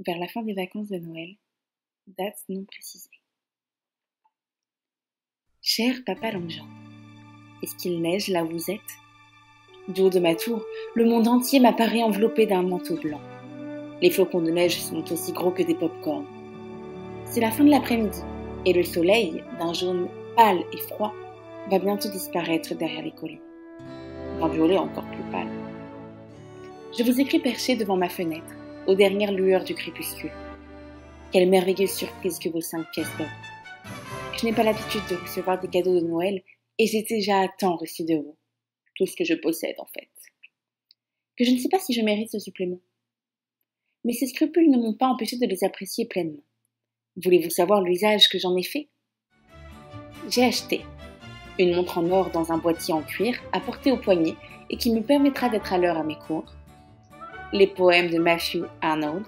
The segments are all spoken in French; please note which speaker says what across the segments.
Speaker 1: vers la fin des vacances de Noël, date non précisée. Cher papa Longjean, est-ce qu'il neige là où vous êtes? Du haut de ma tour, le monde entier m'apparaît enveloppé d'un manteau blanc. Les flocons de neige sont aussi gros que des pop-corns. C'est la fin de l'après-midi, et le soleil, d'un jaune pâle et froid, va bientôt disparaître derrière les collines. D'un violet encore plus pâle. Je vous écris perché devant ma fenêtre, aux dernières lueurs du crépuscule. Quelle merveilleuse surprise que vos 5 pièces d'or. Je n'ai pas l'habitude de recevoir des cadeaux de Noël, et j'ai déjà tant reçu de vous. Tout ce que je possède, en fait. Que je ne sais pas si je mérite ce supplément. Mais ces scrupules ne m'ont pas empêché de les apprécier pleinement. Voulez-vous savoir l'usage que j'en ai fait? J'ai acheté une montre en or dans un boîtier en cuir à porter au poignet et qui me permettra d'être à l'heure à mes cours, les poèmes de Matthew Arnold,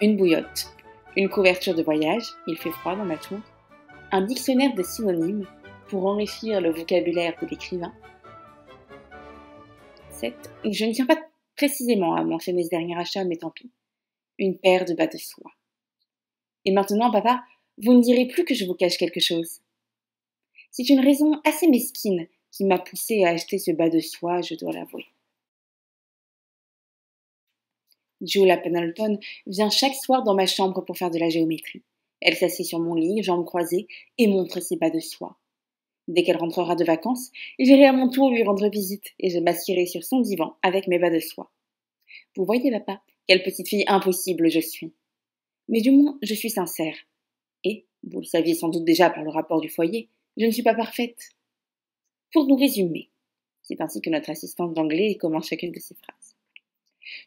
Speaker 1: une bouillotte, une couverture de voyage, il fait froid dans ma tour, un dictionnaire de synonymes pour enrichir le vocabulaire de l'écrivain. 7. Je ne tiens pas précisément à mentionner ce dernier achat, mais tant pis. Une paire de bas de soie. Et maintenant, papa, vous ne direz plus que je vous cache quelque chose. C'est une raison assez mesquine qui m'a poussée à acheter ce bas de soie, je dois l'avouer. Julia Pendleton vient chaque soir dans ma chambre pour faire de la géométrie. Elle s'assied sur mon lit, jambes croisées, et montre ses bas de soie. Dès qu'elle rentrera de vacances, j'irai à mon tour lui rendre visite et je m'assierai sur son divan avec mes bas de soie. Vous voyez, papa, quelle petite fille impossible je suis. Mais du moins, je suis sincère. Et, vous le saviez sans doute déjà par le rapport du foyer, je ne suis pas parfaite. Pour nous résumer, c'est ainsi que notre assistante d'anglais commence chacune de ses phrases.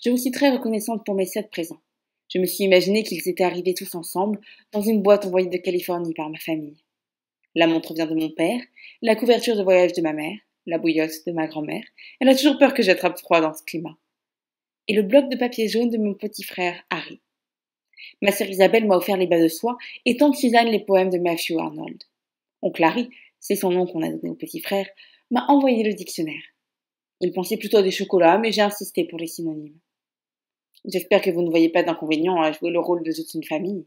Speaker 1: Je vous suis très reconnaissante pour mes 7 présents. Je me suis imaginé qu'ils étaient arrivés tous ensemble dans une boîte envoyée de Californie par ma famille. La montre vient de mon père, la couverture de voyage de ma mère, la bouillotte de ma grand-mère. Elle a toujours peur que j'attrape froid dans ce climat. Et le bloc de papier jaune de mon petit frère Harry. Ma sœur Isabelle m'a offert les bas de soie et tante Suzanne les poèmes de Matthew Arnold. Oncle Harry, c'est son nom qu'on a donné au petit frère, m'a envoyé le dictionnaire. Il pensait plutôt à des chocolats, mais j'ai insisté pour les synonymes. J'espère que vous ne voyez pas d'inconvénient à jouer le rôle de toute une famille.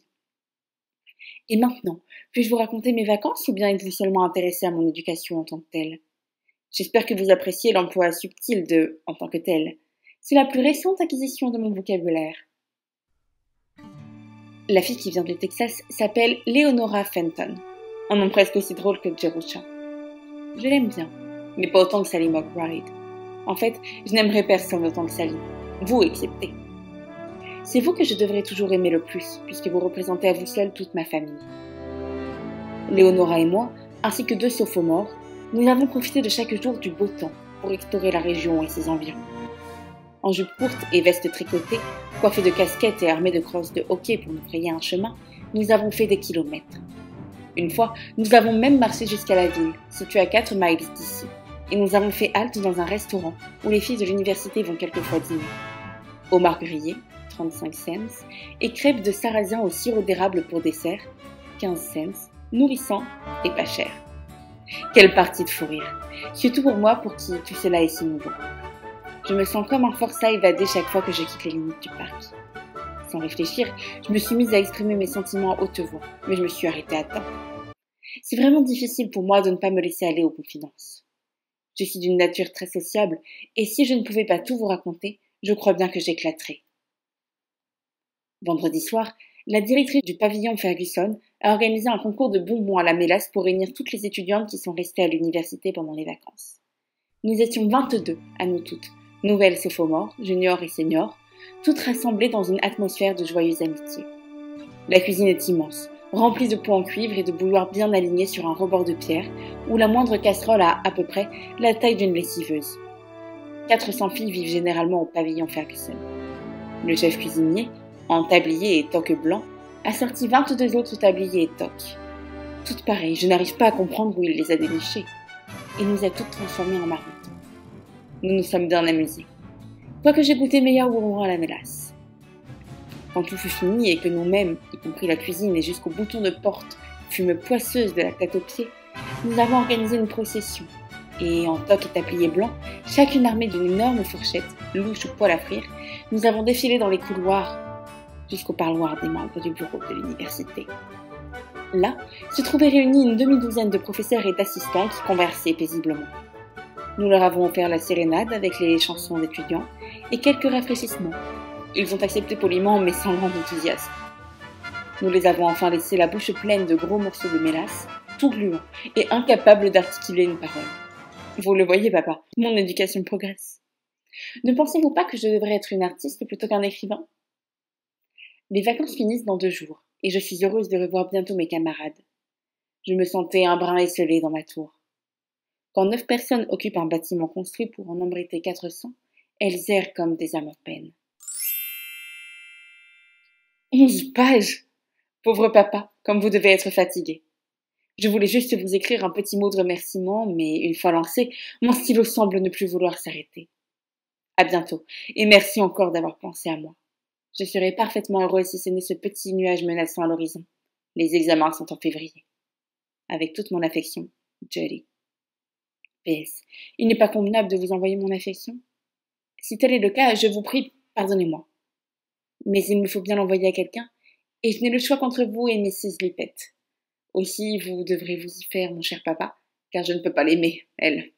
Speaker 1: Et maintenant, puis-je vous raconter mes vacances ou bien êtes-vous seulement intéressé à mon éducation en tant que telle? J'espère que vous appréciez l'emploi subtil de « en tant que tel ». C'est la plus récente acquisition de mon vocabulaire. La fille qui vient du Texas s'appelle Leonora Fenton, un nom presque aussi drôle que Jerusha. Je l'aime bien, mais pas autant que Sally McBride. En fait, je n'aimerais personne autant que Sally, vous excepté. C'est vous que je devrais toujours aimer le plus, puisque vous représentez à vous seul toute ma famille. Léonora et moi, ainsi que 2 sophomores, nous avons profité de chaque jour du beau temps pour explorer la région et ses environs. En jupe courte et veste tricotée, coiffée de casquettes et armée de crosses de hockey pour nous frayer un chemin, nous avons fait des kilomètres. Une fois, nous avons même marché jusqu'à la ville, située à 4 miles d'ici, et nous avons fait halte dans un restaurant où les filles de l'université vont quelquefois dîner. Homard grillé, 35 cents, et crêpes de sarrasin au sirop d'érable pour dessert, 15 cents, nourrissant et pas cher. Quelle partie de fou rire, surtout pour moi pour qui tout cela est si nouveau. Je me sens comme un forçat évadé chaque fois que je quitte les limites du parc. Sans réfléchir, je me suis mise à exprimer mes sentiments à haute voix, mais je me suis arrêtée à temps. C'est vraiment difficile pour moi de ne pas me laisser aller aux confidences. Je suis d'une nature très sociable, et si je ne pouvais pas tout vous raconter, je crois bien que j'éclaterais. Vendredi soir, la directrice du pavillon Ferguson a organisé un concours de bonbons à la mélasse pour réunir toutes les étudiantes qui sont restées à l'université pendant les vacances. Nous étions 22, à nous toutes, nouvelles sophomores, juniors et seniors, toutes rassemblées dans une atmosphère de joyeuse amitié. La cuisine est immense, remplie de pots en cuivre et de bouilloires bien alignés sur un rebord de pierre, où la moindre casserole a, à peu près, la taille d'une lessiveuse. 400 filles vivent généralement au pavillon Ferguson. Le chef cuisinier, en tablier et toque blanc, a sorti 22 autres tabliers et toques. Toutes pareilles, je n'arrive pas à comprendre où il les a dénichées. Il nous a toutes transformées en marmottes. Nous nous sommes bien amusés. Quoique j'ai goûté meilleur bonbon à la mélasse. Quand tout fut fini et que nous-mêmes, y compris la cuisine et jusqu'au bouton de porte, fûmes poisseuses de la tête aux pieds, nous avons organisé une procession. Et en toque et tablier blanc, chacune armée d'une énorme fourchette, louche ou poêle à frire, nous avons défilé dans les couloirs. jusqu'au parloir des membres du bureau de l'université. Là, se trouvaient réunis une demi-douzaine de professeurs et d'assistants qui conversaient paisiblement. Nous leur avons offert la sérénade avec les chansons d'étudiants et quelques rafraîchissements. Ils ont accepté poliment mais sans grand enthousiasme. Nous les avons enfin laissé la bouche pleine de gros morceaux de mélasse, tout gluants et incapables d'articuler une parole. Vous le voyez, papa, mon éducation progresse. Ne pensez-vous pas que je devrais être une artiste plutôt qu'un écrivain ? Les vacances finissent dans 2 jours, et je suis heureuse de revoir bientôt mes camarades. Je me sentais un brin esselé dans ma tour. Quand 9 personnes occupent un bâtiment construit pour en abriter 400, elles errent comme des âmes en peine. 11 pages ! Pauvre papa, comme vous devez être fatigué. Je voulais juste vous écrire un petit mot de remerciement, mais une fois lancé, mon stylo semble ne plus vouloir s'arrêter. À bientôt, et merci encore d'avoir pensé à moi. Je serai parfaitement heureuse si ce n'est ce petit nuage menaçant à l'horizon. Les examens sont en février. Avec toute mon affection, Jody. PS. Il n'est pas convenable de vous envoyer mon affection ? Si tel est le cas, je vous prie, pardonnez-moi. Mais il me faut bien l'envoyer à quelqu'un, et je n'ai le choix qu'entre vous et Mrs. Lippett. Aussi, vous devrez vous y faire, mon cher papa, car je ne peux pas l'aimer, elle.